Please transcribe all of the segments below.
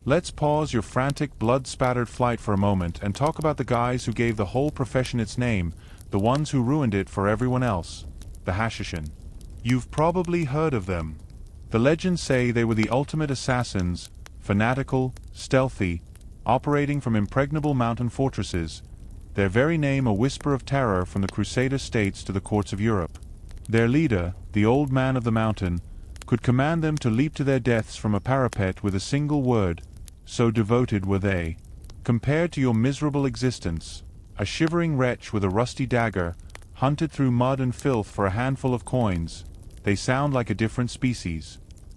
Let's pause your frantic, blood-spattered flight for a moment and talk about the guys who gave the whole profession its name, the ones who ruined it for everyone else. The Hashishin. You've probably heard of them. The legends say they were the ultimate assassins, fanatical, stealthy, operating from impregnable mountain fortresses, their very name a whisper of terror from the Crusader states to the courts of Europe. Their leader, the Old Man of the Mountain, could command them to leap to their deaths from a parapet with a single word, so devoted were they. Compared to your miserable existence, a shivering wretch with a rusty dagger, hunted through mud and filth for a handful of coins, they sound like a different species.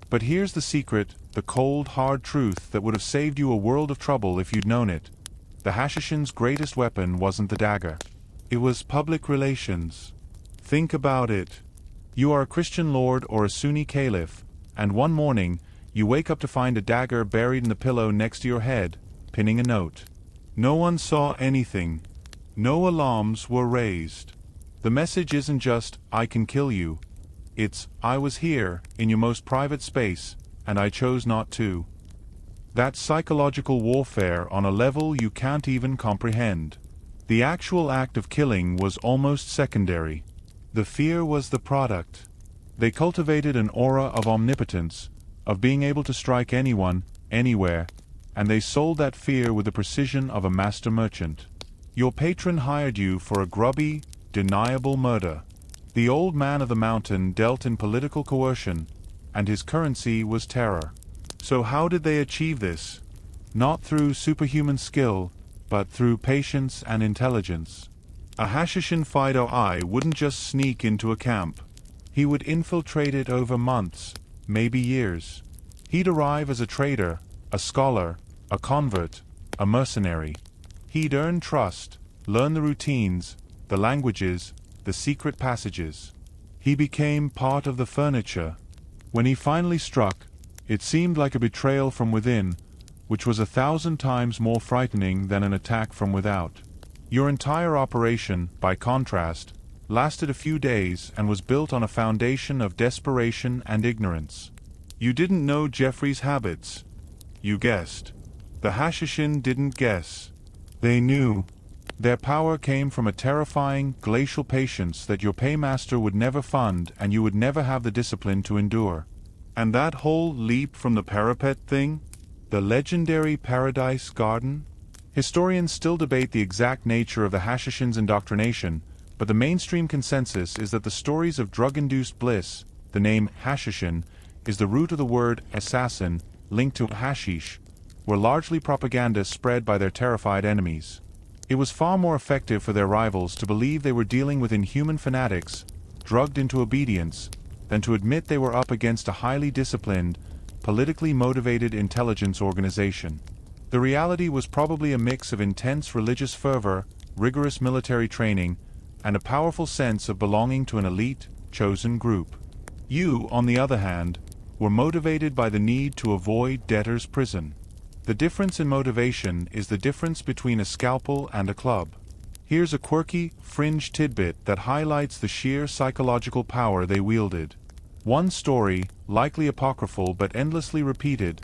But here's the secret, the cold, hard truth that would have saved you a world of trouble if you'd known it. The Hashishin's greatest weapon wasn't the dagger. It was public relations. Think about it. You are a Christian lord or a Sunni caliph, and one morning, you wake up to find a dagger buried in the pillow next to your head, pinning a note. No one saw anything. No alarms were raised. The message isn't just, I can kill you. It's, I was here, in your most private space, and I chose not to. That's psychological warfare on a level you can't even comprehend. The actual act of killing was almost secondary. The fear was the product. They cultivated an aura of omnipotence, of being able to strike anyone, anywhere, and they sold that fear with the precision of a master merchant. Your patron hired you for a grubby, deniable murder. The Old Man of the Mountain dealt in political coercion, and his currency was terror. So how did they achieve this? Not through superhuman skill, but through patience and intelligence. A Hashishin Fido I wouldn't just sneak into a camp. He would infiltrate it over months, maybe years. He'd arrive as a trader, a scholar, a convert, a mercenary. He'd earn trust, learn the routines, the languages, the secret passages. He became part of the furniture. When he finally struck, it seemed like a betrayal from within, which was 1,000 times more frightening than an attack from without. Your entire operation, by contrast, lasted a few days and was built on a foundation of desperation and ignorance. You didn't know Jeffrey's habits. You guessed. The Hashishin didn't guess. They knew. Their power came from a terrifying, glacial patience that your paymaster would never fund and you would never have the discipline to endure. And that whole leap from the parapet thing? The legendary Paradise Garden? Historians still debate the exact nature of the Hashishin's indoctrination, but the mainstream consensus is that the stories of drug-induced bliss, the name Hashishin, is the root of the word assassin, linked to hashish, were largely propaganda spread by their terrified enemies. It was far more effective for their rivals to believe they were dealing with inhuman fanatics, drugged into obedience, than to admit they were up against a highly disciplined, politically motivated intelligence organization. The reality was probably a mix of intense religious fervor, rigorous military training, and a powerful sense of belonging to an elite, chosen group. You, on the other hand, were motivated by the need to avoid debtor's prison. The difference in motivation is the difference between a scalpel and a club. Here's a quirky, fringe tidbit that highlights the sheer psychological power they wielded. One story, likely apocryphal but endlessly repeated,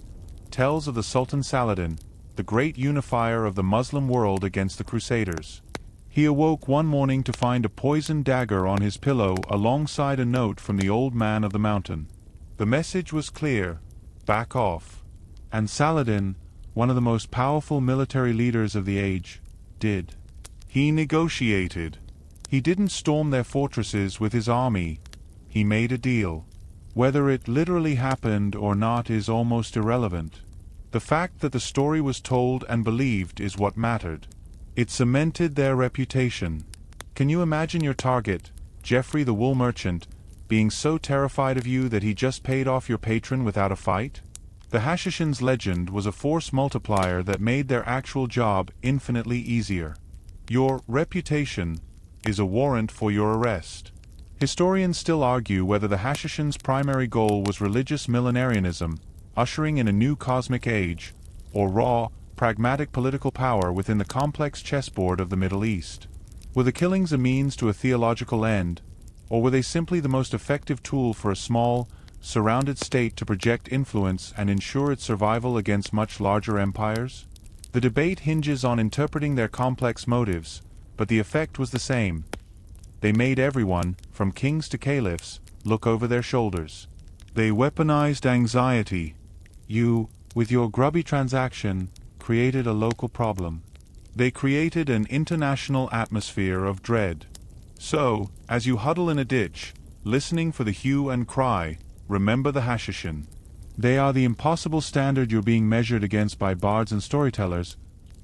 tells of the Sultan Saladin, the great unifier of the Muslim world against the Crusaders. He awoke one morning to find a poisoned dagger on his pillow alongside a note from the Old Man of the Mountain. The message was clear: back off. And Saladin, one of the most powerful military leaders of the age, did. He negotiated. He didn't storm their fortresses with his army. He made a deal. Whether it literally happened or not is almost irrelevant. The fact that the story was told and believed is what mattered. It cemented their reputation. Can you imagine your target, Jeffrey the wool merchant, being so terrified of you that he just paid off your patron without a fight? The Hashishin's legend was a force multiplier that made their actual job infinitely easier. Your reputation is a warrant for your arrest. Historians still argue whether the Hashishin's primary goal was religious millenarianism, ushering in a new cosmic age, or raw, pragmatic political power within the complex chessboard of the Middle East. Were the killings a means to a theological end, or were they simply the most effective tool for a small, surrounded state to project influence and ensure its survival against much larger empires? The debate hinges on interpreting their complex motives, but the effect was the same. They made everyone, from kings to caliphs, look over their shoulders. They weaponized anxiety. You, with your grubby transaction, created a local problem. They created an international atmosphere of dread. So, as you huddle in a ditch, listening for the hue and cry, remember the Hashishin. They are the impossible standard you're being measured against by bards and storytellers,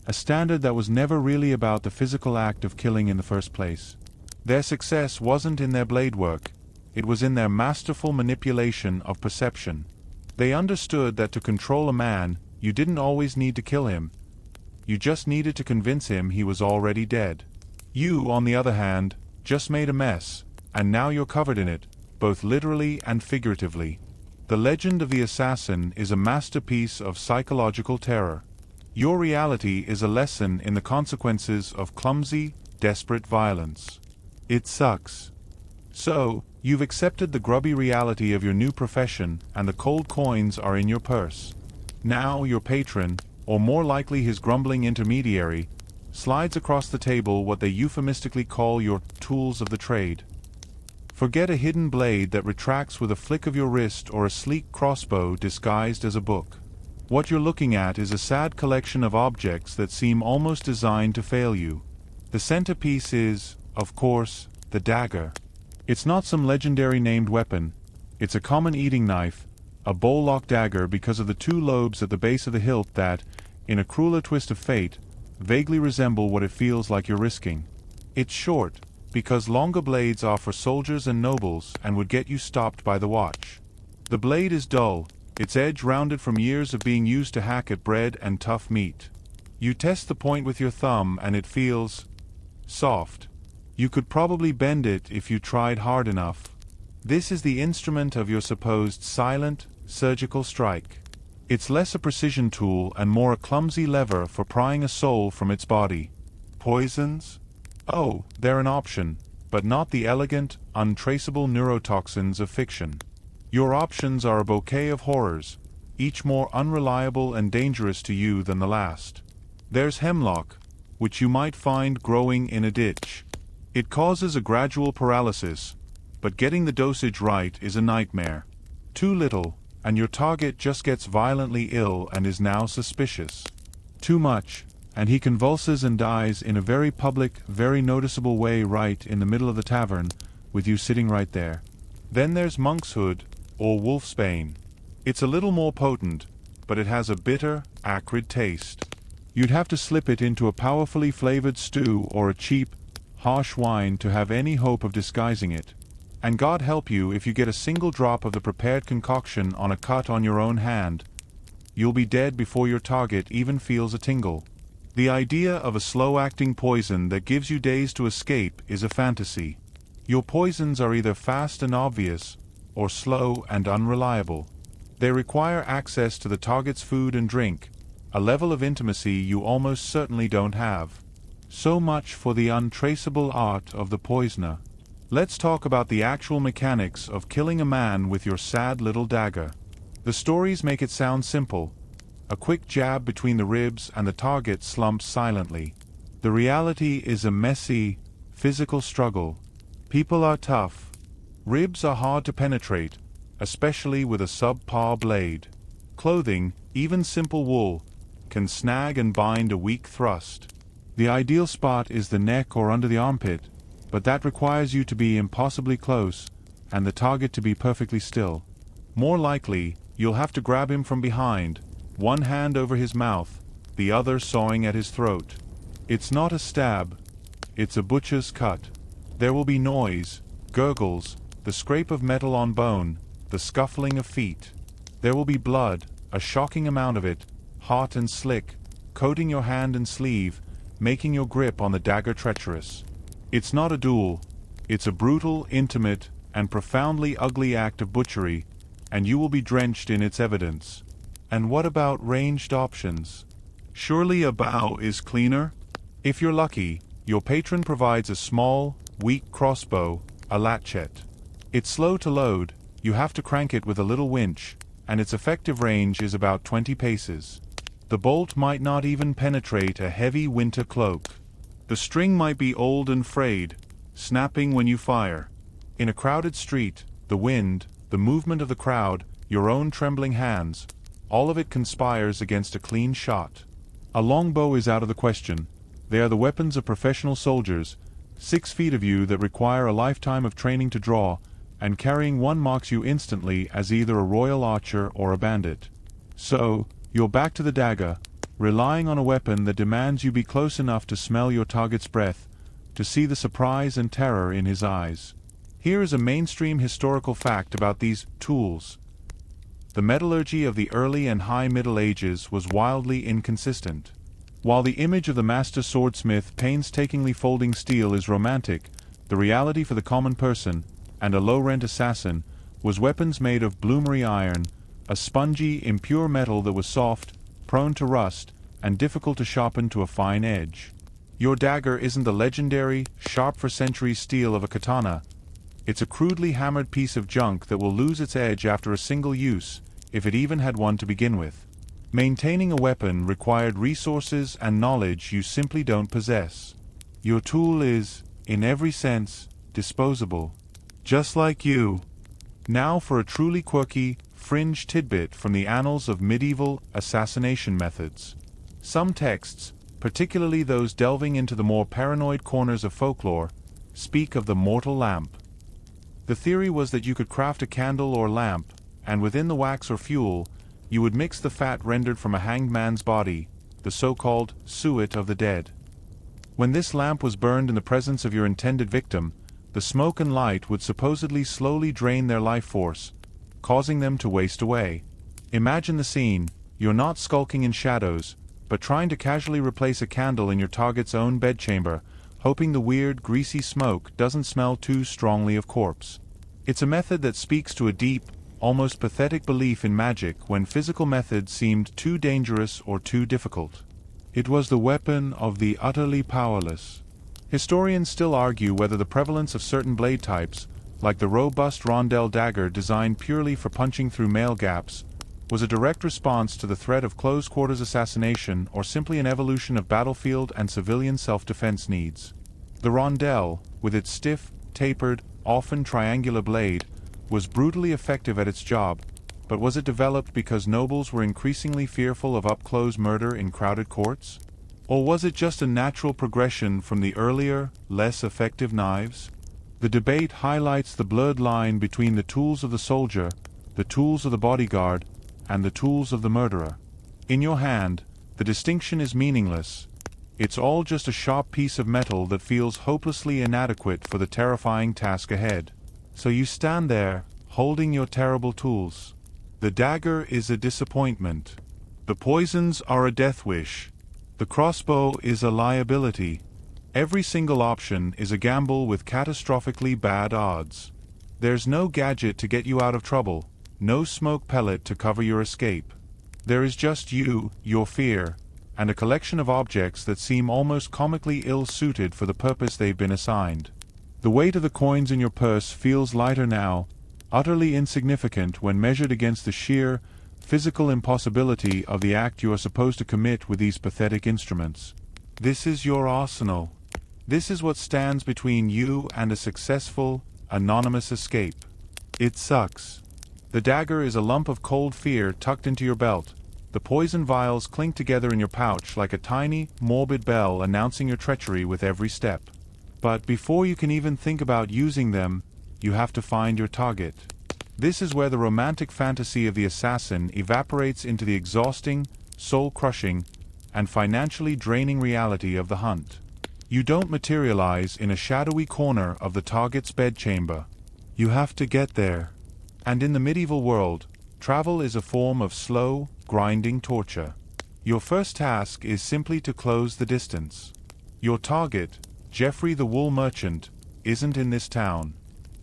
a standard that was never really about the physical act of killing in the first place. Their success wasn't in their blade work, it was in their masterful manipulation of perception. They understood that to control a man, you didn't always need to kill him. You just needed to convince him he was already dead. You, on the other hand, just made a mess, and now you're covered in it, both literally and figuratively. The legend of the assassin is a masterpiece of psychological terror. Your reality is a lesson in the consequences of clumsy, desperate violence. It sucks. So, you've accepted the grubby reality of your new profession, and the cold coins are in your purse. Now your patron, or more likely his grumbling intermediary, slides across the table what they euphemistically call your tools of the trade. Forget a hidden blade that retracts with a flick of your wrist or a sleek crossbow disguised as a book. What you're looking at is a sad collection of objects that seem almost designed to fail you. The centerpiece is, of course, the dagger. It's not some legendary named weapon. It's a common eating knife, a bowl-lock dagger because of the two lobes at the base of the hilt that, in a crueler twist of fate, vaguely resemble what it feels like you're risking. It's short, because longer blades are for soldiers and nobles and would get you stopped by the watch. The blade is dull, its edge rounded from years of being used to hack at bread and tough meat. You test the point with your thumb and it feels soft. You could probably bend it if you tried hard enough. This is the instrument of your supposed silent, surgical strike. It's less a precision tool and more a clumsy lever for prying a soul from its body. Poisons? Oh, they're an option, but not the elegant, untraceable neurotoxins of fiction. Your options are a bouquet of horrors, each more unreliable and dangerous to you than the last. There's hemlock, which you might find growing in a ditch. It causes a gradual paralysis, but getting the dosage right is a nightmare. Too little, and your target just gets violently ill and is now suspicious. Too much, and he convulses and dies in a very public, very noticeable way right in the middle of the tavern, with you sitting right there. Then there's monkshood, or wolfsbane. It's a little more potent, but it has a bitter, acrid taste. You'd have to slip it into a powerfully flavored stew or a cheap, harsh wine to have any hope of disguising it. And God help you if you get a single drop of the prepared concoction on a cut on your own hand. You'll be dead before your target even feels a tingle. The idea of a slow-acting poison that gives you days to escape is a fantasy. Your poisons are either fast and obvious, or slow and unreliable. They require access to the target's food and drink, a level of intimacy you almost certainly don't have. So much for the untraceable art of the poisoner. Let's talk about the actual mechanics of killing a man with your sad little dagger. The stories make it sound simple. A quick jab between the ribs and the target slumps silently. The reality is a messy, physical struggle. People are tough. Ribs are hard to penetrate, especially with a subpar blade. Clothing, even simple wool, can snag and bind a weak thrust. The ideal spot is the neck or under the armpit, but that requires you to be impossibly close, and the target to be perfectly still. More likely, you'll have to grab him from behind, one hand over his mouth, the other sawing at his throat. It's not a stab, it's a butcher's cut. There will be noise, gurgles, the scrape of metal on bone, the scuffling of feet. There will be blood, a shocking amount of it, hot and slick, coating your hand and sleeve, making your grip on the dagger treacherous. It's not a duel, it's a brutal, intimate, and profoundly ugly act of butchery, and you will be drenched in its evidence. And what about ranged options? Surely a bow is cleaner? If you're lucky, your patron provides a small, weak crossbow, a latchet. It's slow to load, You have to crank it with a little winch, and its effective range is about 20 paces. The bolt might not even penetrate a heavy winter cloak. The string might be old and frayed, snapping when you fire. In a crowded street, the wind, the movement of the crowd, your own trembling hands, all of it conspires against a clean shot. A longbow is out of the question. They are the weapons of professional soldiers, 6 feet of you that require a lifetime of training to draw, and carrying one marks you instantly as either a royal archer or a bandit. So, you're back to the dagger, relying on a weapon that demands you be close enough to smell your target's breath, to see the surprise and terror in his eyes. Here is a mainstream historical fact about these tools. The metallurgy of the early and high Middle Ages was wildly inconsistent. While the image of the master swordsmith painstakingly folding steel is romantic, the reality for the common person, and a low-rent assassin, was weapons made of bloomery iron, a spongy, impure metal that was soft, prone to rust, and difficult to sharpen to a fine edge. Your dagger isn't the legendary, sharp-for-centuries steel of a katana. It's a crudely hammered piece of junk that will lose its edge after a single use, if it even had one to begin with. Maintaining a weapon required resources and knowledge you simply don't possess. Your tool is, in every sense, disposable. Just like you. Now for a truly quirky, fringe tidbit from the annals of medieval assassination methods. Some texts, particularly those delving into the more paranoid corners of folklore, speak of the mortal lamp. The theory was that you could craft a candle or lamp, and within the wax or fuel, you would mix the fat rendered from a hanged man's body, the so-called suet of the dead. When this lamp was burned in the presence of your intended victim, the smoke and light would supposedly slowly drain their life force, causing them to waste away. Imagine the scene. You're not skulking in shadows, but trying to casually replace a candle in your target's own bedchamber, hoping the weird, greasy smoke doesn't smell too strongly of corpse. It's a method that speaks to a deep, almost pathetic belief in magic when physical methods seemed too dangerous or too difficult. It was the weapon of the utterly powerless. Historians still argue whether the prevalence of certain blade types, like the robust rondel dagger designed purely for punching through mail gaps, was a direct response to the threat of close-quarters assassination or simply an evolution of battlefield and civilian self-defense needs. The rondel, with its stiff, tapered, often triangular blade, was brutally effective at its job, but was it developed because nobles were increasingly fearful of up-close murder in crowded courts? Or was it just a natural progression from the earlier, less effective knives? The debate highlights the blurred line between the tools of the soldier, the tools of the bodyguard, and the tools of the murderer. In your hand, the distinction is meaningless. It's all just a sharp piece of metal that feels hopelessly inadequate for the terrifying task ahead. So you stand there, holding your terrible tools. The dagger is a disappointment. The poisons are a death wish. The crossbow is a liability. Every single option is a gamble with catastrophically bad odds. There's no gadget to get you out of trouble, no smoke pellet to cover your escape. There is just you, your fear, and a collection of objects that seem almost comically ill-suited for the purpose they've been assigned. The weight of the coins in your purse feels lighter now, utterly insignificant when measured against the sheer, physical impossibility of the act you are supposed to commit with these pathetic instruments. This is your arsenal. This is what stands between you and a successful, anonymous escape. It sucks. The dagger is a lump of cold fear tucked into your belt. The poison vials clink together in your pouch like a tiny, morbid bell announcing your treachery with every step. But before you can even think about using them, you have to find your target. This is where the romantic fantasy of the assassin evaporates into the exhausting, soul-crushing, and financially draining reality of the hunt. You don't materialize in a shadowy corner of the target's bedchamber. You have to get there. And in the medieval world, travel is a form of slow, grinding torture. Your first task is simply to close the distance. Your target, Geoffrey the wool merchant, isn't in this town.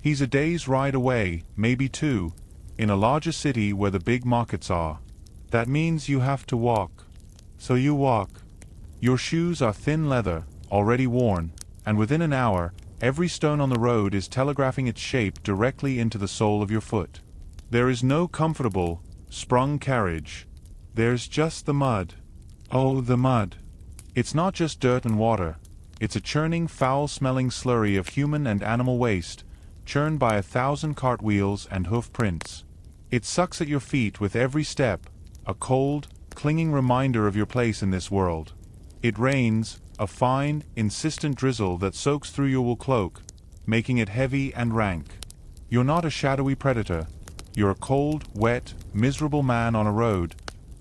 He's a day's ride away, maybe 2, in a larger city where the big markets are. That means you have to walk. So you walk. Your shoes are thin leather, already worn, and within an hour, every stone on the road is telegraphing its shape directly into the sole of your foot. There is no comfortable, sprung carriage. There's just the mud. Oh, the mud. It's not just dirt and water. It's a churning, foul-smelling slurry of human and animal waste, churned by 1,000 cartwheels and hoof prints. It sucks at your feet with every step, a cold, clinging reminder of your place in this world. It rains, a fine, insistent drizzle that soaks through your wool cloak, making it heavy and rank. You're not a shadowy predator. You're a cold, wet, miserable man on a road,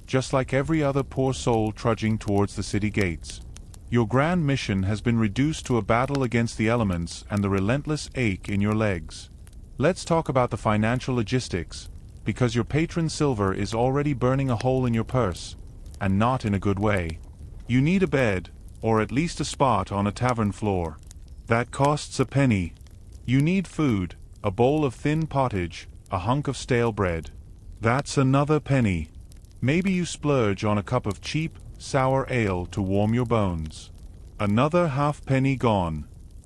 just like every other poor soul trudging towards the city gates. Your grand mission has been reduced to a battle against the elements and the relentless ache in your legs. Let's talk about the financial logistics, because your patron silver is already burning a hole in your purse, and not in a good way. You need a bed, or at least a spot on a tavern floor. That costs a penny. You need food, a bowl of thin pottage, a hunk of stale bread. That's another penny. Maybe you splurge on a cup of cheap, sour ale to warm your bones. Another halfpenny gone.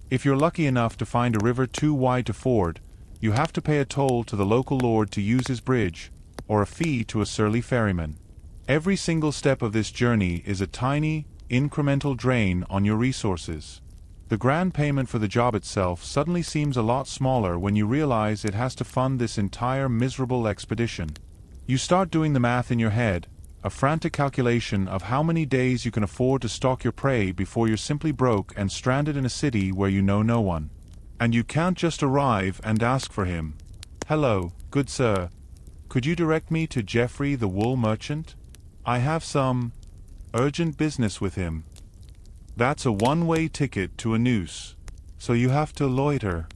If you're lucky enough to find a river too wide to ford, you have to pay a toll to the local lord to use his bridge, or a fee to a surly ferryman. Every single step of this journey is a tiny, incremental drain on your resources. The grand payment for the job itself suddenly seems a lot smaller when you realize it has to fund this entire miserable expedition. You start doing the math in your head, a frantic calculation of how many days you can afford to stalk your prey before you're simply broke and stranded in a city where you know no one. And you can't just arrive and ask for him. Hello, good sir. Could you direct me to Geoffrey the wool merchant? I have some urgent business with him. That's a one-way ticket to a noose. So you have to loiter.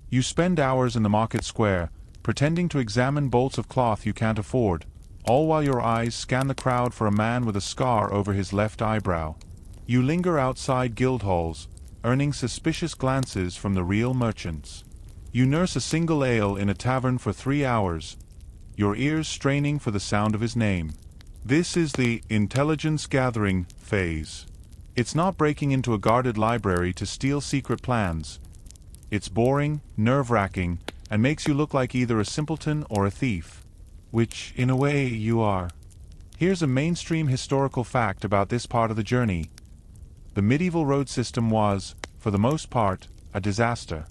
You spend hours in the market square, pretending to examine bolts of cloth you can't afford, all while your eyes scan the crowd for a man with a scar over his left eyebrow. You linger outside guild halls, earning suspicious glances from the real merchants. You nurse a single ale in a tavern for 3 hours, your ears straining for the sound of his name. This is the intelligence-gathering phase. It's not breaking into a guarded library to steal secret plans. It's boring, nerve-wracking, and makes you look like either a simpleton or a thief. Which, in a way, you are. Here's a mainstream historical fact about this part of the journey. The medieval road system was, for the most part, a disaster.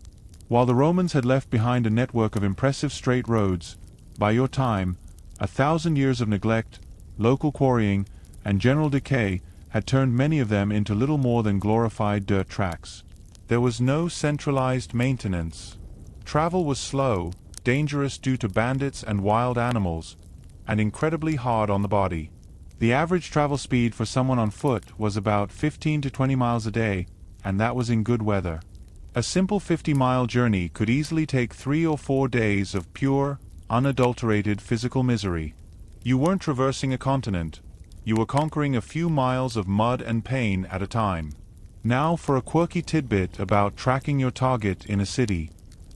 While the Romans had left behind a network of impressive straight roads, by your time, 1,000 years of neglect, local quarrying, and general decay had turned many of them into little more than glorified dirt tracks. There was no centralized maintenance. Travel was slow, dangerous due to bandits and wild animals, and incredibly hard on the body. The average travel speed for someone on foot was about 15 to 20 miles a day, and that was in good weather. A simple 50-mile journey could easily take 3 or 4 days of pure, unadulterated physical misery. You weren't traversing a continent. You were conquering a few miles of mud and pain at a time. Now for a quirky tidbit about tracking your target in a city.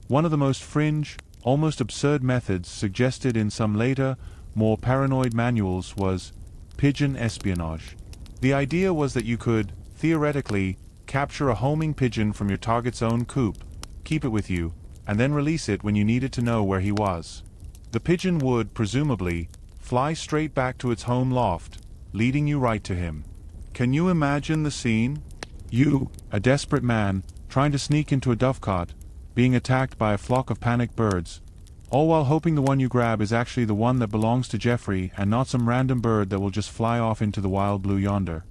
One of the most fringe, almost absurd methods suggested in some later, more paranoid manuals was pigeon espionage. The idea was that you could, theoretically, capture a homing pigeon from your target's own coop, keep it with you, and then release it when you needed to know where he was. The pigeon would, presumably, fly straight back to its home loft, leading you right to him. Can you imagine the scene? You, a desperate man, trying to sneak into a dovecot, being attacked by a flock of panicked birds, all while hoping the one you grab is actually the one that belongs to Geoffrey and not some random bird that will just fly off into the wild blue yonder.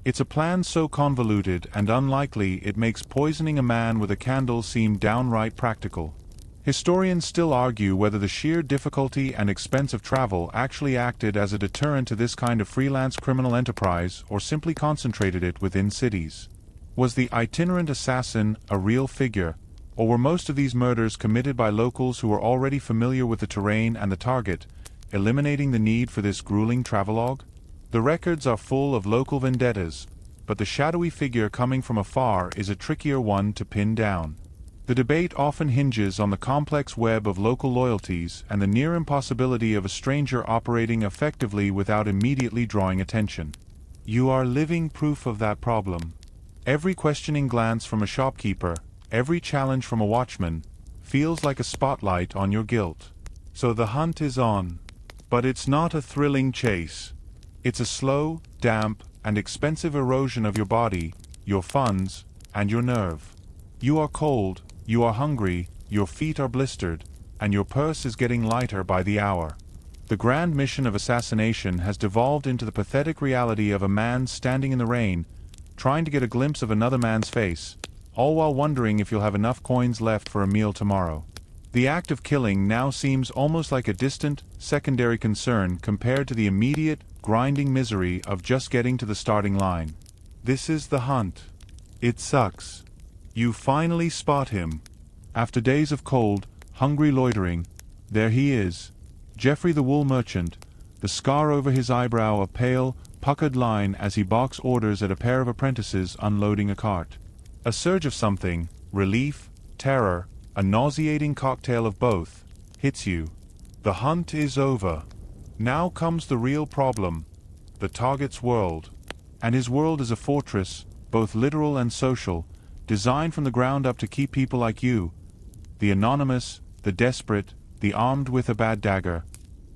It's a plan so convoluted and unlikely it makes poisoning a man with a candle seem downright practical. Historians still argue whether the sheer difficulty and expense of travel actually acted as a deterrent to this kind of freelance criminal enterprise or simply concentrated it within cities. Was the itinerant assassin a real figure, or were most of these murders committed by locals who were already familiar with the terrain and the target, eliminating the need for this grueling travelogue? The records are full of local vendettas, but the shadowy figure coming from afar is a trickier one to pin down. The debate often hinges on the complex web of local loyalties and the near impossibility of a stranger operating effectively without immediately drawing attention. You are living proof of that problem. Every questioning glance from a shopkeeper, every challenge from a watchman, feels like a spotlight on your guilt. So the hunt is on. But it's not a thrilling chase. It's a slow, damp, and expensive erosion of your body, your funds, and your nerve. You are cold, you are hungry, your feet are blistered, and your purse is getting lighter by the hour. The grand mission of assassination has devolved into the pathetic reality of a man standing in the rain, trying to get a glimpse of another man's face, all while wondering if you'll have enough coins left for a meal tomorrow. The act of killing now seems almost like a distant, secondary concern compared to the immediate, grinding misery of just getting to the starting line. This is the hunt. It sucks. You finally spot him. After days of cold, hungry loitering, there he is. Geoffrey the wool merchant, the scar over his eyebrow a pale, puckered line as he barks orders at a pair of apprentices unloading a cart. A surge of something, relief, terror, a nauseating cocktail of both, hits you. The hunt is over. Now comes the real problem. The target's world. And his world is a fortress, both literal and social, designed from the ground up to keep people like you, the anonymous, the desperate, the armed with a bad dagger,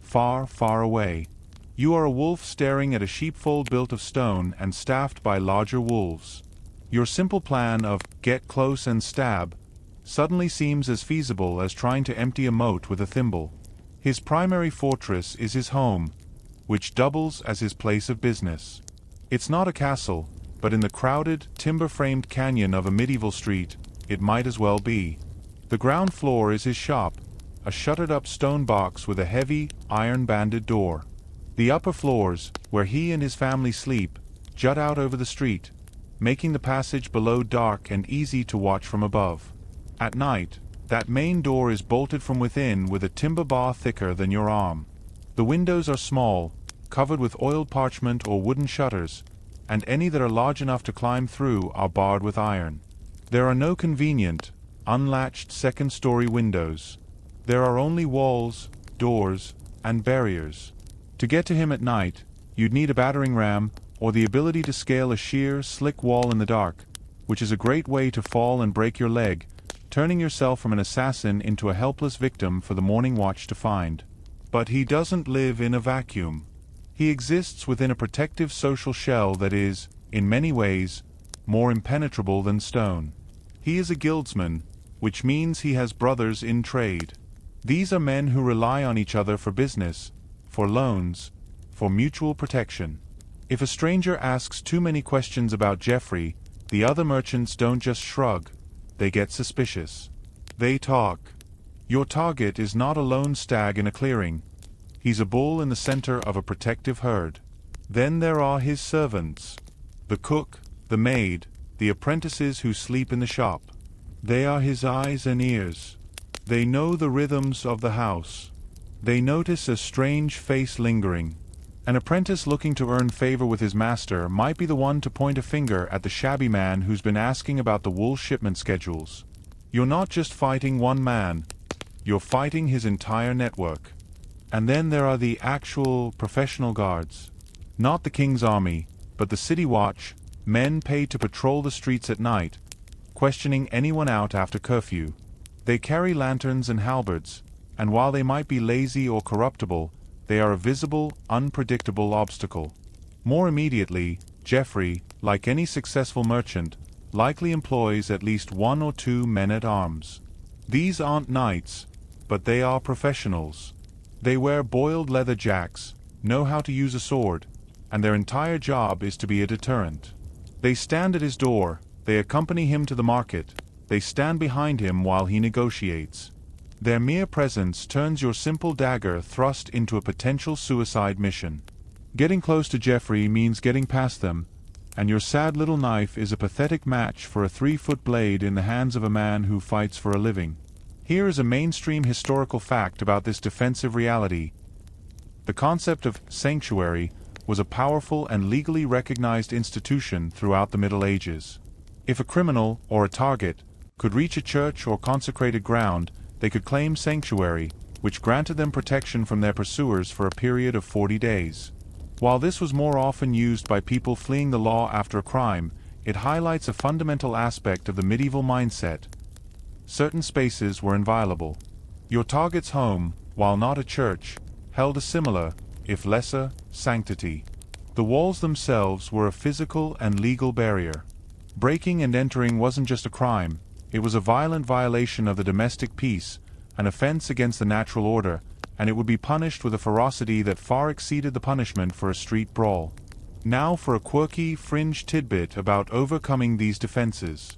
far, far away. You are a wolf staring at a sheepfold built of stone and staffed by larger wolves. Your simple plan of get close and stab suddenly seems as feasible as trying to empty a moat with a thimble. His primary fortress is his home, which doubles as his place of business. It's not a castle, but in the crowded, timber-framed canyon of a medieval street, it might as well be. The ground floor is his shop, a shuttered-up stone box with a heavy, iron-banded door. The upper floors, where he and his family sleep, jut out over the street, making the passage below dark and easy to watch from above. At night, that main door is bolted from within with a timber bar thicker than your arm. The windows are small, covered with oiled parchment or wooden shutters, and any that are large enough to climb through are barred with iron. There are no convenient, unlatched second-story windows. There are only walls, doors, and barriers. To get to him at night, you'd need a battering ram or the ability to scale a sheer, slick wall in the dark, which is a great way to fall and break your leg, turning yourself from an assassin into a helpless victim for the morning watch to find. But he doesn't live in a vacuum. He exists within a protective social shell that is, in many ways, more impenetrable than stone. He is a guildsman, which means he has brothers in trade. These are men who rely on each other for business, for loans, for mutual protection. If a stranger asks too many questions about Geoffrey, the other merchants don't just shrug, they get suspicious. They talk. Your target is not a lone stag in a clearing. He's a bull in the center of a protective herd. Then there are his servants. The cook, the maid, the apprentices who sleep in the shop. They are his eyes and ears. They know the rhythms of the house. They notice a strange face lingering. An apprentice looking to earn favor with his master might be the one to point a finger at the shabby man who's been asking about the wool shipment schedules. You're not just fighting one man, you're fighting his entire network. And then there are the actual professional guards. Not the king's army, but the city watch, men paid to patrol the streets at night, questioning anyone out after curfew. They carry lanterns and halberds, and while they might be lazy or corruptible, they are a visible, unpredictable obstacle. More immediately, Geoffrey, like any successful merchant, likely employs at least one or two men-at-arms. These aren't knights, but they are professionals. They wear boiled leather jacks, know how to use a sword, and their entire job is to be a deterrent. They stand at his door, they accompany him to the market, they stand behind him while he negotiates. Their mere presence turns your simple dagger thrust into a potential suicide mission. Getting close to Geoffrey means getting past them, and your sad little knife is a pathetic match for a 3-foot blade in the hands of a man who fights for a living. Here is a mainstream historical fact about this defensive reality. The concept of sanctuary was a powerful and legally recognized institution throughout the Middle Ages. If a criminal, or a target, could reach a church or consecrated ground, they could claim sanctuary, which granted them protection from their pursuers for a period of 40 days. While this was more often used by people fleeing the law after a crime, it highlights a fundamental aspect of the medieval mindset. Certain spaces were inviolable. Your target's home, while not a church, held a similar, if lesser, sanctity. The walls themselves were a physical and legal barrier. Breaking and entering wasn't just a crime, it was a violent violation of the domestic peace, an offense against the natural order, and it would be punished with a ferocity that far exceeded the punishment for a street brawl. Now for a quirky, fringe tidbit about overcoming these defenses.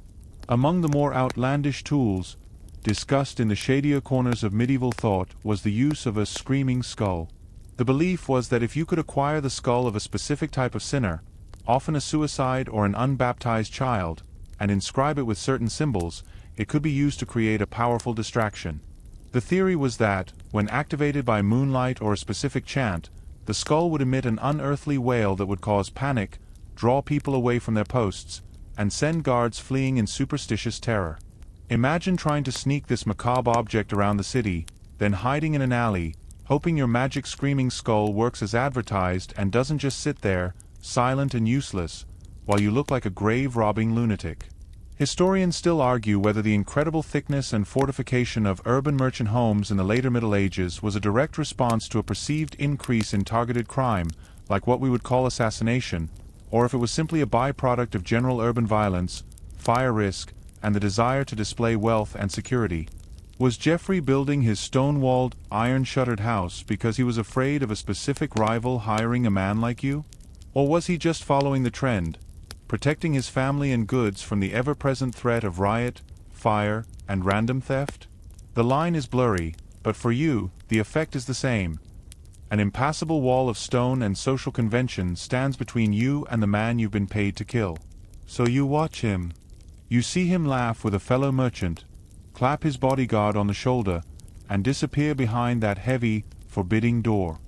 Among the more outlandish tools discussed in the shadier corners of medieval thought was the use of a screaming skull. The belief was that if you could acquire the skull of a specific type of sinner, often a suicide or an unbaptized child, and inscribe it with certain symbols, it could be used to create a powerful distraction. The theory was that, when activated by moonlight or a specific chant, the skull would emit an unearthly wail that would cause panic, draw people away from their posts, and send guards fleeing in superstitious terror. Imagine trying to sneak this macabre object around the city, then hiding in an alley, hoping your magic screaming skull works as advertised and doesn't just sit there, silent and useless, while you look like a grave-robbing lunatic. Historians still argue whether the incredible thickness and fortification of urban merchant homes in the later Middle Ages was a direct response to a perceived increase in targeted crime, like what we would call assassination, or if it was simply a byproduct of general urban violence, fire risk, and the desire to display wealth and security. Was Geoffrey building his stone-walled, iron-shuttered house because he was afraid of a specific rival hiring a man like you? Or was he just following the trend, protecting his family and goods from the ever-present threat of riot, fire, and random theft? The line is blurry, but for you, the effect is the same. An impassable wall of stone and social convention stands between you and the man you've been paid to kill. So you watch him. You see him laugh with a fellow merchant, clap his bodyguard on the shoulder, and disappear behind that heavy, forbidding door.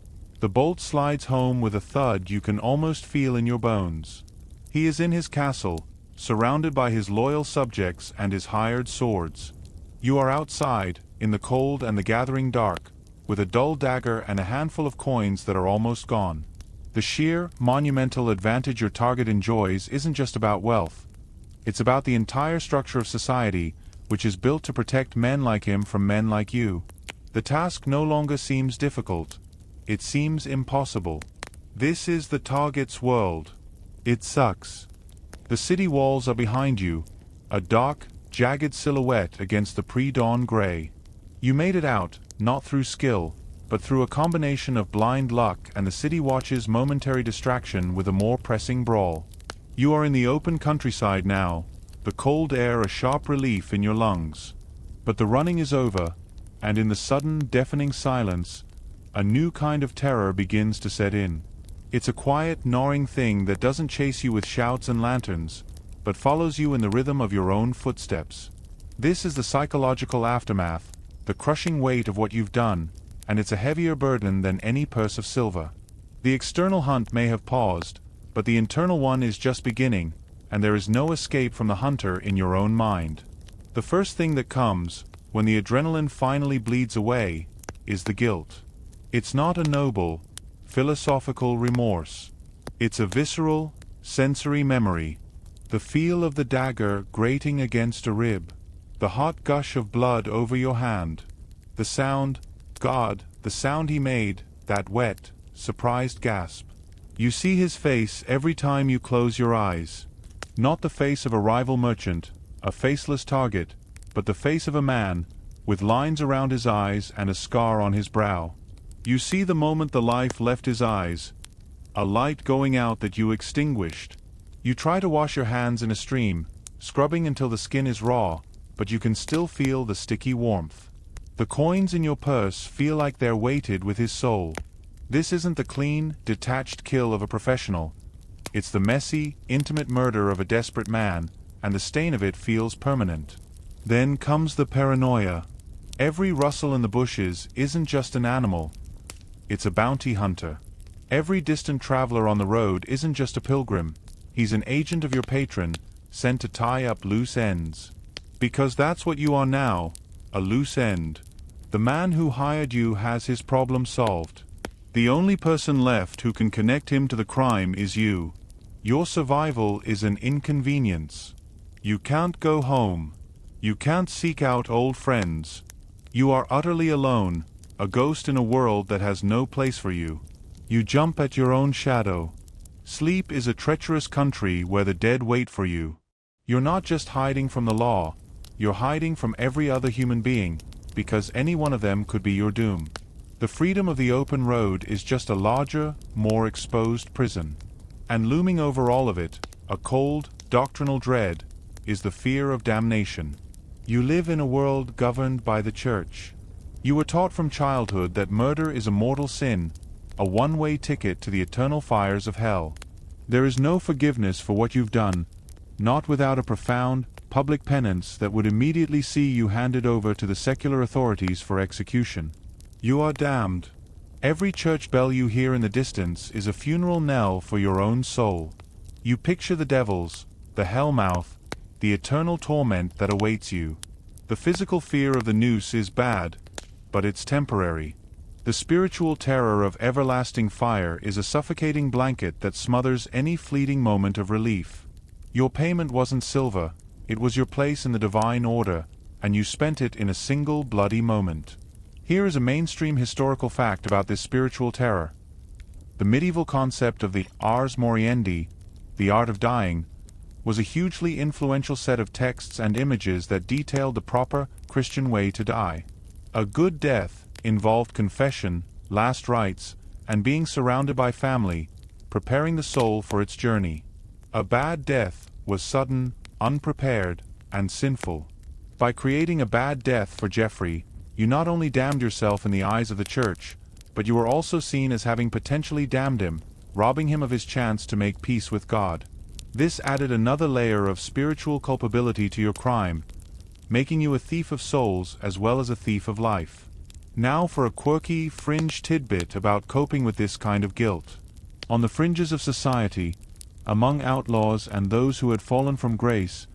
The bolt slides home with a thud you can almost feel in your bones. He is in his castle, surrounded by his loyal subjects and his hired swords. You are outside, in the cold and the gathering dark, with a dull dagger and a handful of coins that are almost gone. The sheer, monumental advantage your target enjoys isn't just about wealth. It's about the entire structure of society, which is built to protect men like him from men like you. The task no longer seems difficult. It seems impossible. This is the target's world. It sucks. The city walls are behind you, a dark, jagged silhouette against the pre-dawn gray. You made it out, not through skill, but through a combination of blind luck and the city watch's momentary distraction with a more pressing brawl. You are in the open countryside now, the cold air a sharp relief in your lungs. But the running is over, and in the sudden, deafening silence, a new kind of terror begins to set in. It's a quiet, gnawing thing that doesn't chase you with shouts and lanterns, but follows you in the rhythm of your own footsteps. This is the psychological aftermath, the crushing weight of what you've done, and it's a heavier burden than any purse of silver. The external hunt may have paused, but the internal one is just beginning, and there is no escape from the hunter in your own mind. The first thing that comes, when the adrenaline finally bleeds away, is the guilt. It's not a noble, philosophical remorse. It's a visceral, sensory memory. The feel of the dagger grating against a rib. The hot gush of blood over your hand. The sound, God, the sound he made, that wet, surprised gasp. You see his face every time you close your eyes. Not the face of a rival merchant, a faceless target, but the face of a man, with lines around his eyes and a scar on his brow. You see the moment the life left his eyes, a light going out that you extinguished. You try to wash your hands in a stream, scrubbing until the skin is raw, but you can still feel the sticky warmth. The coins in your purse feel like they're weighted with his soul. This isn't the clean, detached kill of a professional. It's the messy, intimate murder of a desperate man, and the stain of it feels permanent. Then comes the paranoia. Every rustle in the bushes isn't just an animal. It's a bounty hunter. Every distant traveler on the road isn't just a pilgrim. He's an agent of your patron, sent to tie up loose ends. Because that's what you are now, a loose end. The man who hired you has his problem solved. The only person left who can connect him to the crime is you. Your survival is an inconvenience. You can't go home. You can't seek out old friends. You are utterly alone, a ghost in a world that has no place for you. You jump at your own shadow. Sleep is a treacherous country where the dead wait for you. You're not just hiding from the law, you're hiding from every other human being, because any one of them could be your doom. The freedom of the open road is just a larger, more exposed prison. And looming over all of it, a cold, doctrinal dread, is the fear of damnation. You live in a world governed by the church. You were taught from childhood that murder is a mortal sin, a one-way ticket to the eternal fires of hell. There is no forgiveness for what you've done, not without a profound, public penance that would immediately see you handed over to the secular authorities for execution. You are damned. Every church bell you hear in the distance is a funeral knell for your own soul. You picture the devils, the hell mouth, the eternal torment that awaits you. The physical fear of the noose is bad, but it's temporary. The spiritual terror of everlasting fire is a suffocating blanket that smothers any fleeting moment of relief. Your payment wasn't silver, it was your place in the divine order, and you spent it in a single bloody moment. Here is a mainstream historical fact about this spiritual terror. The medieval concept of the ars moriendi, the art of dying, was a hugely influential set of texts and images that detailed the proper Christian way to die. A good death involved confession, last rites, and being surrounded by family, preparing the soul for its journey. A bad death was sudden, unprepared, and sinful. By creating a bad death for Geoffrey, you not only damned yourself in the eyes of the church, but you were also seen as having potentially damned him, robbing him of his chance to make peace with God. This added another layer of spiritual culpability to your crime, making you a thief of souls as well as a thief of life. Now for a quirky, fringe tidbit about coping with this kind of guilt. On the fringes of society, among outlaws and those who had fallen from grace,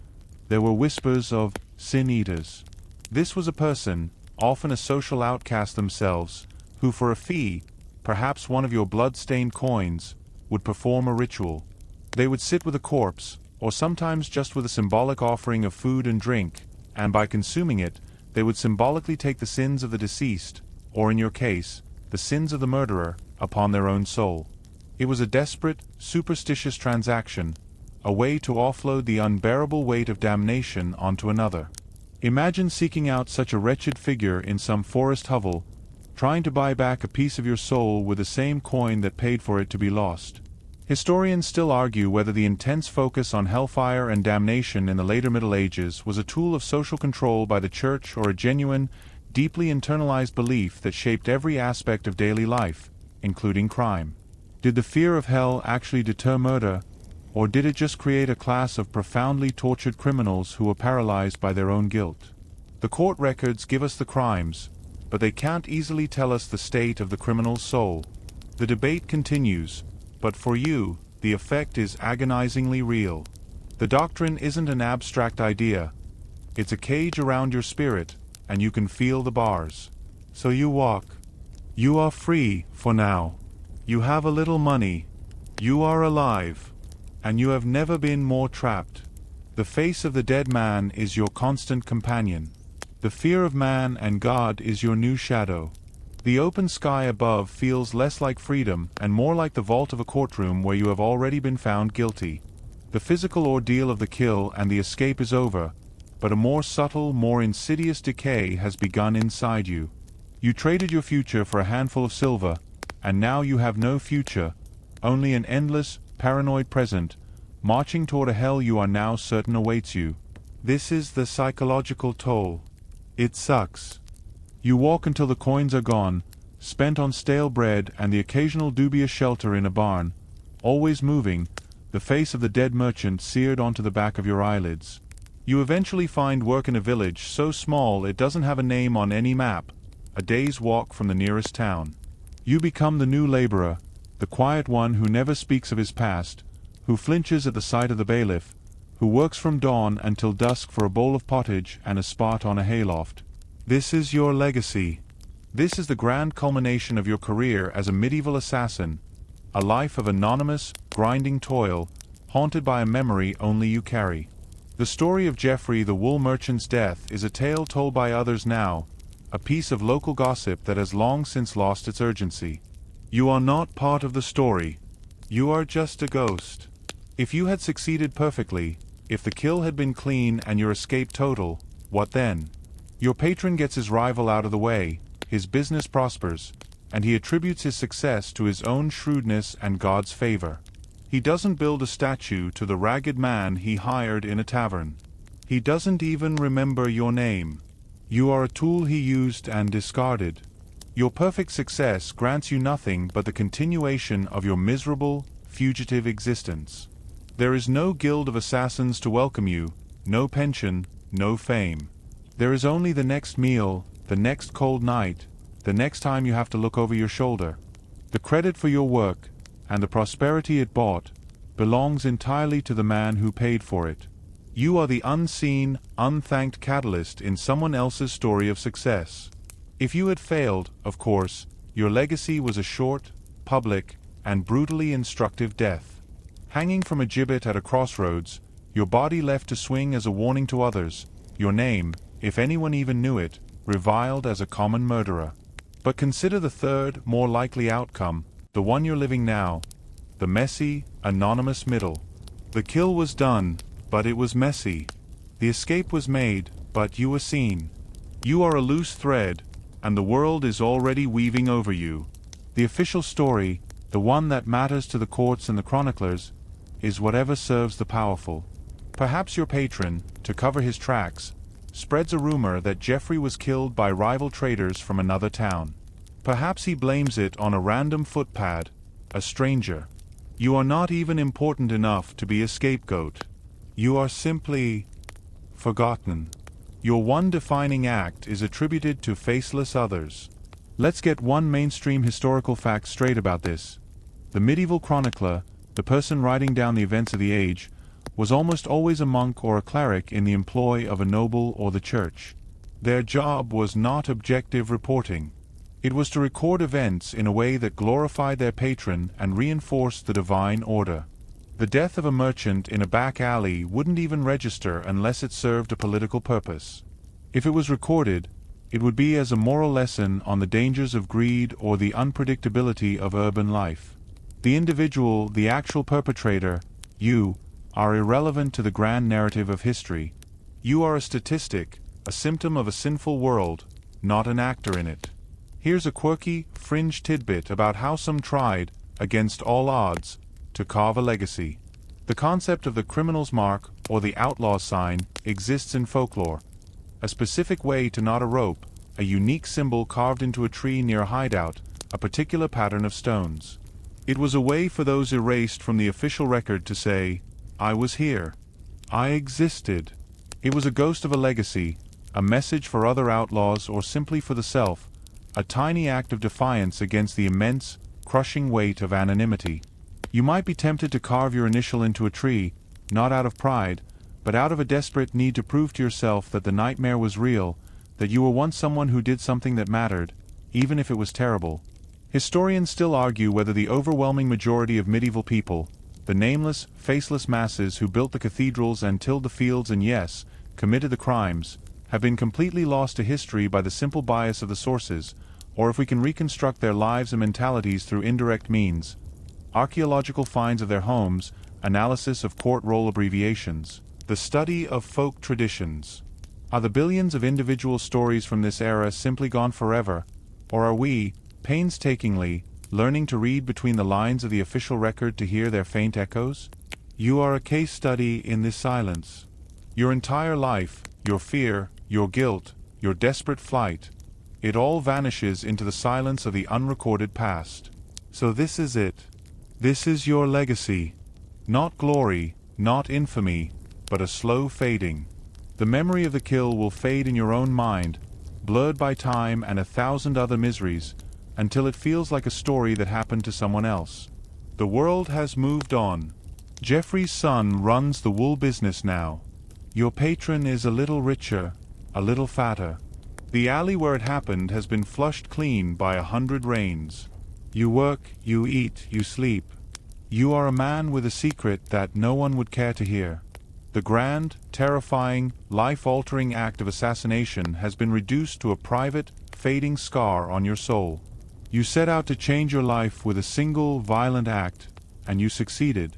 there were whispers of sin-eaters. This was a person, often a social outcast themselves, who for a fee, perhaps one of your blood-stained coins, would perform a ritual. They would sit with a corpse, or sometimes just with a symbolic offering of food and drink, and by consuming it, they would symbolically take the sins of the deceased, or in your case, the sins of the murderer, upon their own soul. It was a desperate, superstitious transaction, a way to offload the unbearable weight of damnation onto another. Imagine seeking out such a wretched figure in some forest hovel, trying to buy back a piece of your soul with the same coin that paid for it to be lost. Historians still argue whether the intense focus on hellfire and damnation in the later Middle Ages was a tool of social control by the Church or a genuine, deeply internalized belief that shaped every aspect of daily life, including crime. Did the fear of hell actually deter murder, or did it just create a class of profoundly tortured criminals who were paralyzed by their own guilt? The court records give us the crimes, but they can't easily tell us the state of the criminal's soul. The debate continues, but for you, the effect is agonizingly real. The doctrine isn't an abstract idea. It's a cage around your spirit, and you can feel the bars. So you walk. You are free, for now. You have a little money. You are alive. And you have never been more trapped. The face of the dead man is your constant companion. The fear of man and God is your new shadow. The open sky above feels less like freedom and more like the vault of a courtroom where you have already been found guilty. The physical ordeal of the kill and the escape is over, but a more subtle, more insidious decay has begun inside you. You traded your future for a handful of silver, and now you have no future, only an endless, paranoid present, marching toward a hell you are now certain awaits you. This is the psychological toll. It sucks. You walk until the coins are gone, spent on stale bread and the occasional dubious shelter in a barn, always moving, the face of the dead merchant seared onto the back of your eyelids. You eventually find work in a village so small it doesn't have a name on any map, a day's walk from the nearest town. You become the new laborer, the quiet one who never speaks of his past, who flinches at the sight of the bailiff, who works from dawn until dusk for a bowl of pottage and a spot on a hayloft. This is your legacy. This is the grand culmination of your career as a medieval assassin, a life of anonymous, grinding toil, haunted by a memory only you carry. The story of Geoffrey the wool merchant's death is a tale told by others now, a piece of local gossip that has long since lost its urgency. You are not part of the story. You are just a ghost. If you had succeeded perfectly, if the kill had been clean and your escape total, what then? Your patron gets his rival out of the way, his business prospers, and he attributes his success to his own shrewdness and God's favor. He doesn't build a statue to the ragged man he hired in a tavern. He doesn't even remember your name. You are a tool he used and discarded. Your perfect success grants you nothing but the continuation of your miserable, fugitive existence. There is no guild of assassins to welcome you, no pension, no fame. There is only the next meal, the next cold night, the next time you have to look over your shoulder. The credit for your work, and the prosperity it bought, belongs entirely to the man who paid for it. You are the unseen, unthanked catalyst in someone else's story of success. If you had failed, of course, your legacy was a short, public, and brutally instructive death. Hanging from a gibbet at a crossroads, your body left to swing as a warning to others, your name, if anyone even knew it, reviled as a common murderer. But consider the third, more likely outcome, the one you're living now, the messy, anonymous middle. The kill was done, but it was messy. The escape was made, but you were seen. You are a loose thread, and the world is already weaving over you. The official story, the one that matters to the courts and the chroniclers, is whatever serves the powerful. Perhaps your patron, to cover his tracks, spreads a rumor that Jeffrey was killed by rival traders from another town. Perhaps he blames it on a random footpad, a stranger. You are not even important enough to be a scapegoat. You are simply forgotten. Your one defining act is attributed to faceless others. Let's get one mainstream historical fact straight about this. The medieval chronicler, the person writing down the events of the age, was almost always a monk or a cleric in the employ of a noble or the church. Their job was not objective reporting. It was to record events in a way that glorified their patron and reinforced the divine order. The death of a merchant in a back alley wouldn't even register unless it served a political purpose. If it was recorded, it would be as a moral lesson on the dangers of greed or the unpredictability of urban life. The individual, the actual perpetrator, you, are irrelevant to the grand narrative of history. You are a statistic, a symptom of a sinful world, not an actor in it. Here's a quirky, fringe tidbit about how some tried, against all odds, to carve a legacy. The concept of the criminal's mark, or the outlaw's sign, exists in folklore. A specific way to knot a rope, a unique symbol carved into a tree near a hideout, a particular pattern of stones. It was a way for those erased from the official record to say, I was here. I existed. It was a ghost of a legacy, a message for other outlaws or simply for the self, a tiny act of defiance against the immense, crushing weight of anonymity. You might be tempted to carve your initial into a tree, not out of pride, but out of a desperate need to prove to yourself that the nightmare was real, that you were once someone who did something that mattered, even if it was terrible. Historians still argue whether the overwhelming majority of medieval people, the nameless, faceless masses who built the cathedrals and tilled the fields and yes, committed the crimes, have been completely lost to history by the simple bias of the sources, or if we can reconstruct their lives and mentalities through indirect means. Archaeological finds of their homes, analysis of court roll abbreviations, the study of folk traditions. Are the billions of individual stories from this era simply gone forever, or are we, painstakingly, learning to read between the lines of the official record to hear their faint echoes? You are a case study in this silence. Your entire life, your fear, your guilt, your desperate flight, it all vanishes into the silence of the unrecorded past. So this is it. This is your legacy. Not glory, not infamy, but a slow fading. The memory of the kill will fade in your own mind, blurred by time and 1,000 other miseries, until it feels like a story that happened to someone else. The world has moved on. Jeffrey's son runs the wool business now. Your patron is a little richer, a little fatter. The alley where it happened has been flushed clean by 100 rains. You work, you eat, you sleep. You are a man with a secret that no one would care to hear. The grand, terrifying, life-altering act of assassination has been reduced to a private, fading scar on your soul. You set out to change your life with a single, violent act, and you succeeded.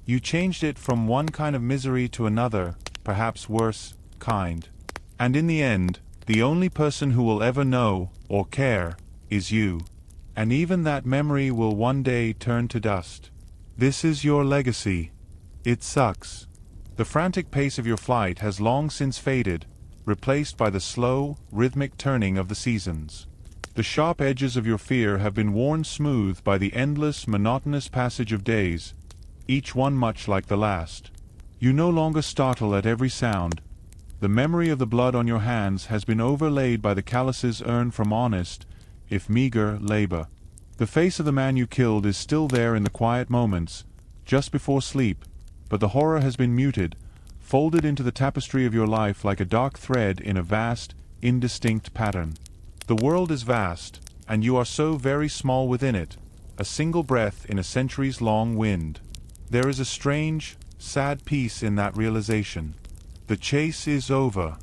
You changed it from one kind of misery to another, perhaps worse, kind. And in the end, the only person who will ever know, or care, is you. And even that memory will one day turn to dust. This is your legacy. It sucks. The frantic pace of your flight has long since faded, replaced by the slow, rhythmic turning of the seasons. The sharp edges of your fear have been worn smooth by the endless, monotonous passage of days, each one much like the last. You no longer startle at every sound. The memory of the blood on your hands has been overlaid by the calluses earned from honest, if meager, labor. The face of the man you killed is still there in the quiet moments, just before sleep, but the horror has been muted, folded into the tapestry of your life like a dark thread in a vast, indistinct pattern. The world is vast, and you are so very small within it, a single breath in a centuries-long wind. There is a strange, sad peace in that realization. The chase is over.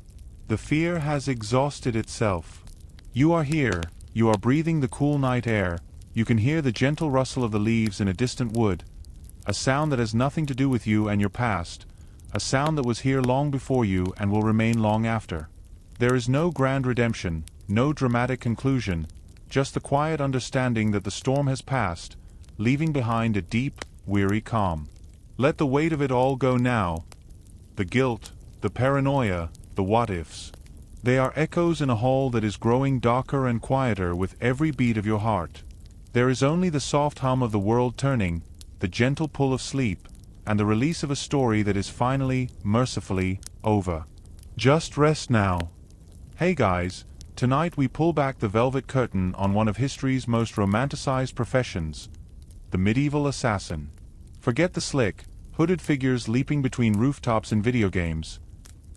The fear has exhausted itself. You are here, you are breathing the cool night air, you can hear the gentle rustle of the leaves in a distant wood, a sound that has nothing to do with you and your past, a sound that was here long before you and will remain long after. There is no grand redemption, no dramatic conclusion, just the quiet understanding that the storm has passed, leaving behind a deep, weary calm. Let the weight of it all go now. The guilt, the paranoia, the what-ifs. They are echoes in a hall that is growing darker and quieter with every beat of your heart. There is only the soft hum of the world turning, the gentle pull of sleep, and the release of a story that is finally, mercifully, over. Just rest now. Hey guys, tonight we pull back the velvet curtain on one of history's most romanticized professions, the medieval assassin. Forget the slick, hooded figures leaping between rooftops in video games.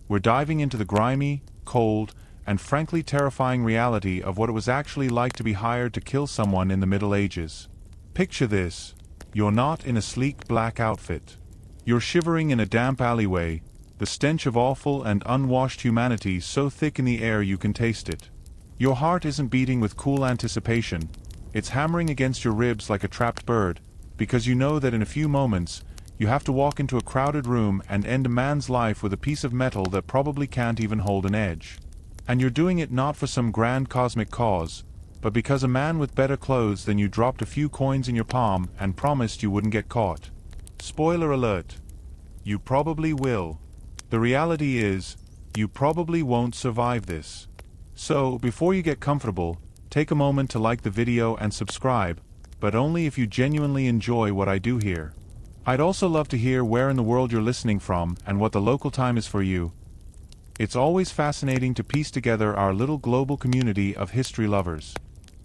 We're diving into the grimy, cold, and frankly terrifying reality of what it was actually like to be hired to kill someone in the Middle Ages. Picture this. You're not in a sleek black outfit. You're shivering in a damp alleyway, the stench of awful and unwashed humanity so thick in the air you can taste it. Your heart isn't beating with cool anticipation, it's hammering against your ribs like a trapped bird, because you know that in a few moments, you have to walk into a crowded room and end a man's life with a piece of metal that probably can't even hold an edge. And you're doing it not for some grand cosmic cause, but because a man with better clothes than you dropped a few coins in your palm and promised you wouldn't get caught. Spoiler alert. You probably will. The reality is, you probably won't survive this. So, before you get comfortable, take a moment to like the video and subscribe, but only if you genuinely enjoy what I do here. I'd also love to hear where in the world you're listening from and what the local time is for you. It's always fascinating to piece together our little global community of history lovers.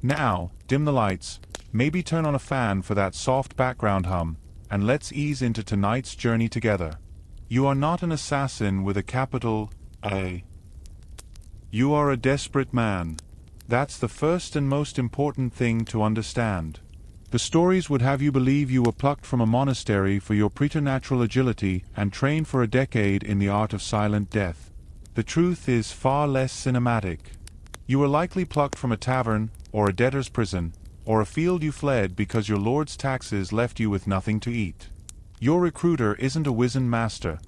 Now, dim the lights, maybe turn on a fan for that soft background hum, and let's ease into tonight's journey together. You are not an assassin with a capital A. You are a desperate man. That's the first and most important thing to understand. The stories would have you believe you were plucked from a monastery for your preternatural agility and trained for a decade in the art of silent death. The truth is far less cinematic. You were likely plucked from a tavern, or a debtor's prison, or a field you fled because your lord's taxes left you with nothing to eat. Your recruiter isn't a wizened master.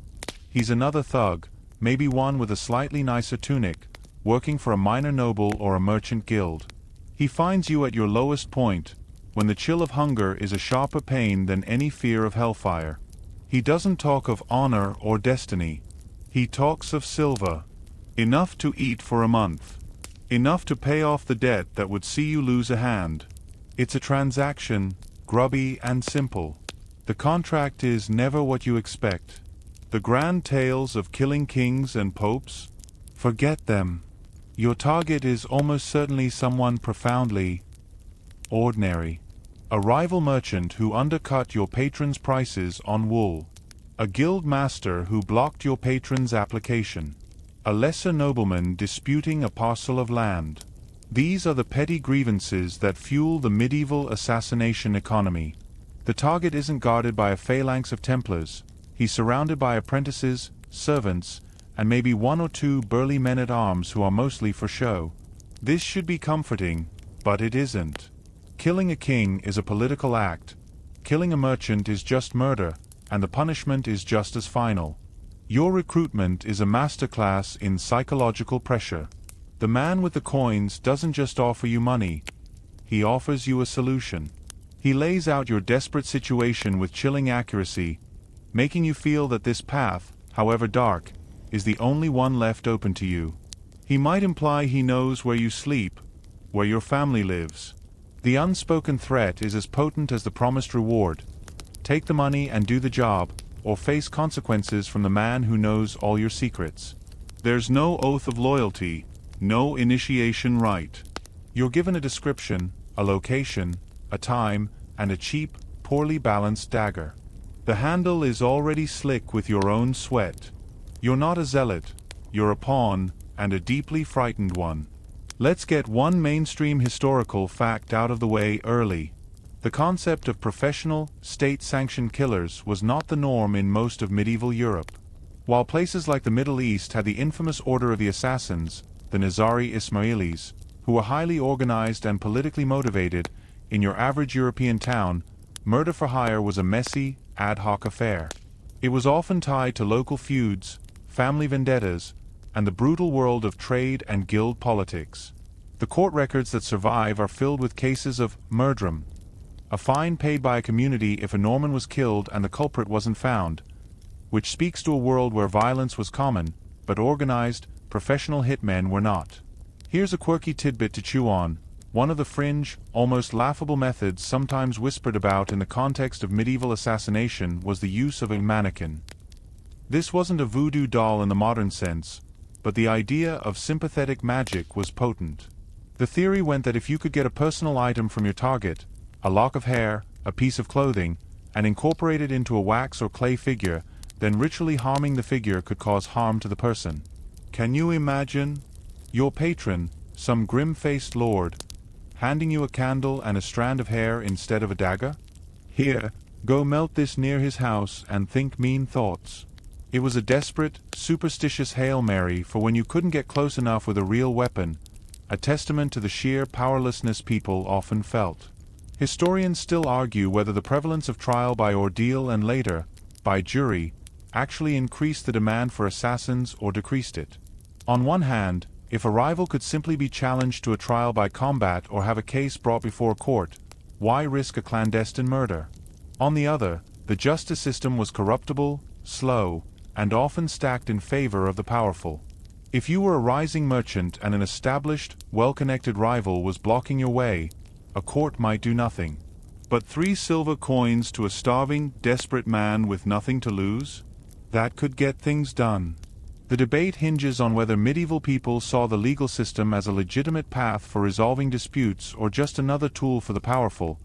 He's another thug, maybe one with a slightly nicer tunic, working for a minor noble or a merchant guild. He finds you at your lowest point, when the chill of hunger is a sharper pain than any fear of hellfire. He doesn't talk of honor or destiny. He talks of silver. Enough to eat for a month. Enough to pay off the debt that would see you lose a hand. It's a transaction, grubby and simple. The contract is never what you expect. The grand tales of killing kings and popes? Forget them. Your target is almost certainly someone profoundly ordinary. A rival merchant who undercut your patron's prices on wool. A guild master who blocked your patron's application. A lesser nobleman disputing a parcel of land. These are the petty grievances that fuel the medieval assassination economy. The target isn't guarded by a phalanx of Templars. He's surrounded by apprentices, servants, and maybe one or two burly men-at-arms who are mostly for show. This should be comforting, but it isn't. Killing a king is a political act. Killing a merchant is just murder, and the punishment is just as final. Your recruitment is a masterclass in psychological pressure. The man with the coins doesn't just offer you money. He offers you a solution. He lays out your desperate situation with chilling accuracy, making you feel that this path, however dark, is the only one left open to you. He might imply he knows where you sleep, where your family lives. The unspoken threat is as potent as the promised reward. Take the money and do the job, or face consequences from the man who knows all your secrets. There's no oath of loyalty, no initiation rite. You're given a description, a location, a time, and a cheap, poorly balanced dagger. The handle is already slick with your own sweat. You're not a zealot, you're a pawn, and a deeply frightened one. Let's get one mainstream historical fact out of the way early. The concept of professional, state-sanctioned killers was not the norm in most of medieval Europe. While places like the Middle East had the infamous Order of the Assassins, the Nizari Ismailis, who were highly organized and politically motivated, in your average European town, murder for hire was a messy, ad hoc affair. It was often tied to local feuds, family vendettas, and the brutal world of trade and guild politics. The court records that survive are filled with cases of murdrum, a fine paid by a community if a Norman was killed and the culprit wasn't found, which speaks to a world where violence was common, but organized, professional hitmen were not. Here's a quirky tidbit to chew on. One of the fringe, almost laughable methods sometimes whispered about in the context of medieval assassination was the use of a mannequin. This wasn't a voodoo doll in the modern sense, but the idea of sympathetic magic was potent. The theory went that if you could get a personal item from your target, a lock of hair, a piece of clothing, and incorporate it into a wax or clay figure, then ritually harming the figure could cause harm to the person. Can you imagine? Your patron, some grim-faced lord, handing you a candle and a strand of hair instead of a dagger? Here, go melt this near his house and think mean thoughts. It was a desperate, superstitious Hail Mary for when you couldn't get close enough with a real weapon, a testament to the sheer powerlessness people often felt. Historians still argue whether the prevalence of trial by ordeal and later, by jury, actually increased the demand for assassins or decreased it. On one hand, if a rival could simply be challenged to a trial by combat or have a case brought before a court, why risk a clandestine murder? On the other, the justice system was corruptible, slow, and often stacked in favor of the powerful. If you were a rising merchant and an established, well-connected rival was blocking your way, a court might do nothing. But 3 silver coins to a starving, desperate man with nothing to lose? That could get things done. The debate hinges on whether medieval people saw the legal system as a legitimate path for resolving disputes or just another tool for the powerful,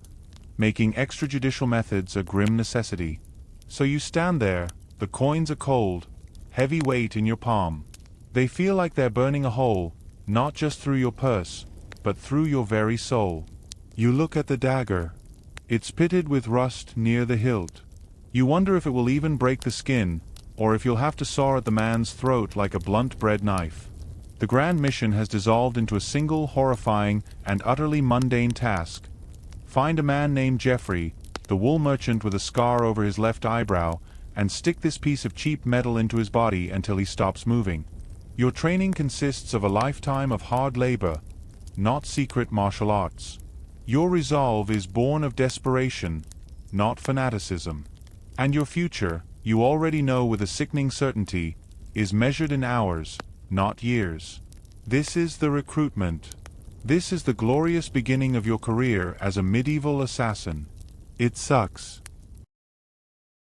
making extrajudicial methods a grim necessity. So you stand there, the coins are cold, heavy weight in your palm. They feel like they're burning a hole, not just through your purse, but through your very soul. You look at the dagger. It's pitted with rust near the hilt. You wonder if it will even break the skin, or if you'll have to saw at the man's throat like a blunt bread knife. The grand mission has dissolved into a single horrifying and utterly mundane task. Find a man named Geoffrey, the wool merchant with a scar over his left eyebrow, and stick this piece of cheap metal into his body until he stops moving. Your training consists of a lifetime of hard labor, not secret martial arts. Your resolve is born of desperation, not fanaticism. And your future, you already know with a sickening certainty, is measured in hours, not years. This is the recruitment. This is the glorious beginning of your career as a medieval assassin. It sucks.